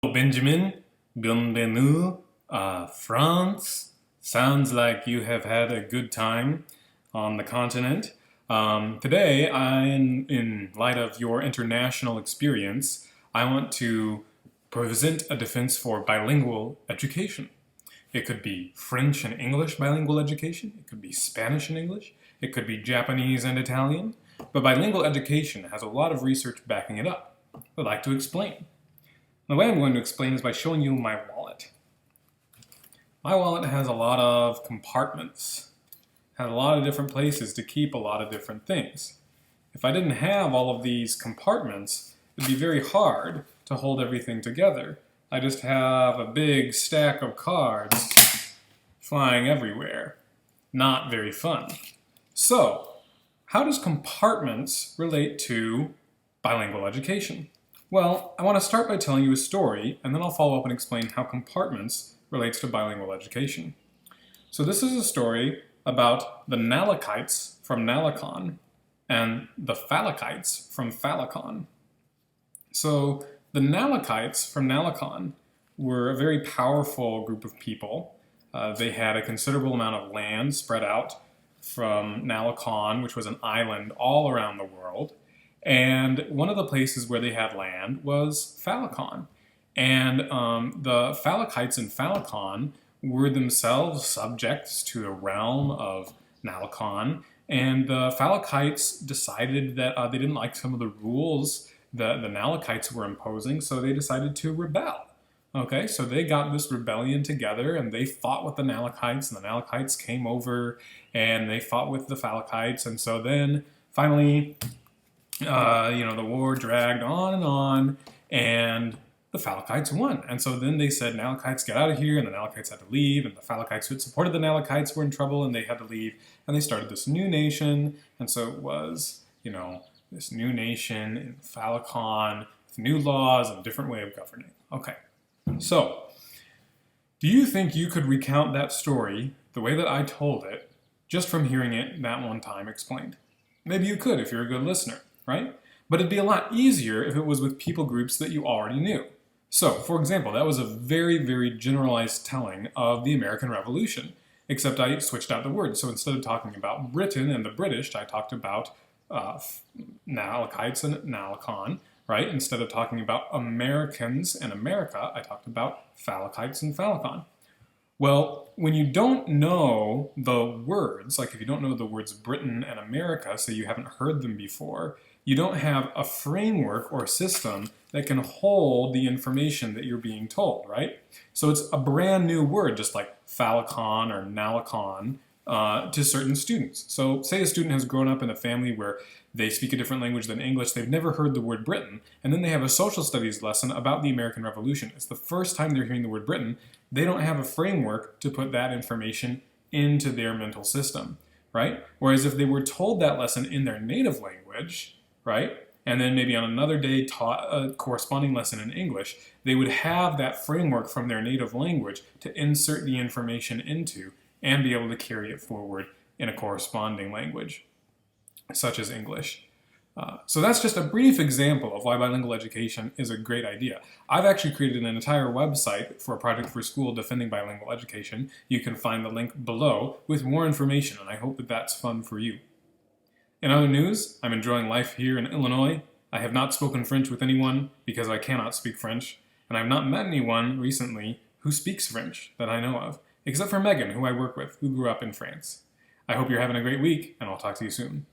Benjamin, bienvenue, France. Sounds like you have had a good time on the continent. Today, in light of your international experience, I want to present a defense for bilingual education. It could be French and English bilingual education. It could be Spanish and English. It could be Japanese and Italian. But bilingual education has a lot of research backing it up. I'd like to explain. The way I'm going to explain is by showing you my wallet. My wallet has a lot of compartments, has a lot of different places to keep a lot of different things. If I didn't have all of these compartments, it'd be very hard to hold everything together. I just have a big stack of cards flying everywhere. Not very fun. So, how does compartments relate to bilingual education? Well, I want to start by telling you a story, and then I'll follow up and explain how compartments relates to bilingual education. So this is a story about the Nalakites from Nalikon and the Phalakites from Phalakon. So the Nalakites from Nalikon were a very powerful group of people. They had a considerable amount of land spread out from Nalikon, which was an island all around the world. And one of the places where they had land was Phalakon. And the Phalakites in Phalakon were themselves subjects to the realm of Nalikon. And the Phalakites decided that they didn't like some of the rules that the Nalakites were imposing, so they decided to rebel. Okay, so they got this rebellion together and they fought with the Nalakites, and the Nalakites came over and they fought with the Phalakites. And so then finally, the war dragged on, and the Phalakites won. And so then they said, Nalakites, get out of here, and the Nalakites had to leave, and the Phalakites who had supported the Nalakites were in trouble, and they had to leave, and they started this new nation. And so it was, this new nation in Phalakon, with new laws and a different way of governing. Okay, so do you think you could recount that story the way that I told it, just from hearing it that one time explained? Maybe you could if you're a good listener. Right? But it'd be a lot easier if it was with people groups that you already knew. So, for example, that was a very, very generalized telling of the American Revolution, except I switched out the words. So instead of talking about Britain and the British, I talked about Nalakites and Nalikon, right? Instead of talking about Americans and America, I talked about Phalakites and Phalakon. Well, when you don't know the words, like if you don't know the words Britain and America, so you haven't heard them before, you don't have a framework or system that can hold the information that you're being told, right? So it's a brand new word, just like Phalakon or Nalikon, to certain students. So say a student has grown up in a family where they speak a different language than English, they've never heard the word Britain, and then they have a social studies lesson about the American Revolution. It's the first time they're hearing the word Britain. They don't have a framework to put that information into their mental system, right? Whereas if they were told that lesson in their native language, right, and then maybe on another day taught a corresponding lesson in English, they would have that framework from their native language to insert the information into and be able to carry it forward in a corresponding language, such as English. So that's just a brief example of why bilingual education is a great idea. I've actually created an entire website for a project for school defending bilingual education. You can find the link below with more information, and I hope that that's fun for you. In other news, I'm enjoying life here in Illinois. I have not spoken French with anyone because I cannot speak French, and I've not met anyone recently who speaks French that I know of, except for Megan, who I work with, who grew up in France. I hope you're having a great week, and I'll talk to you soon.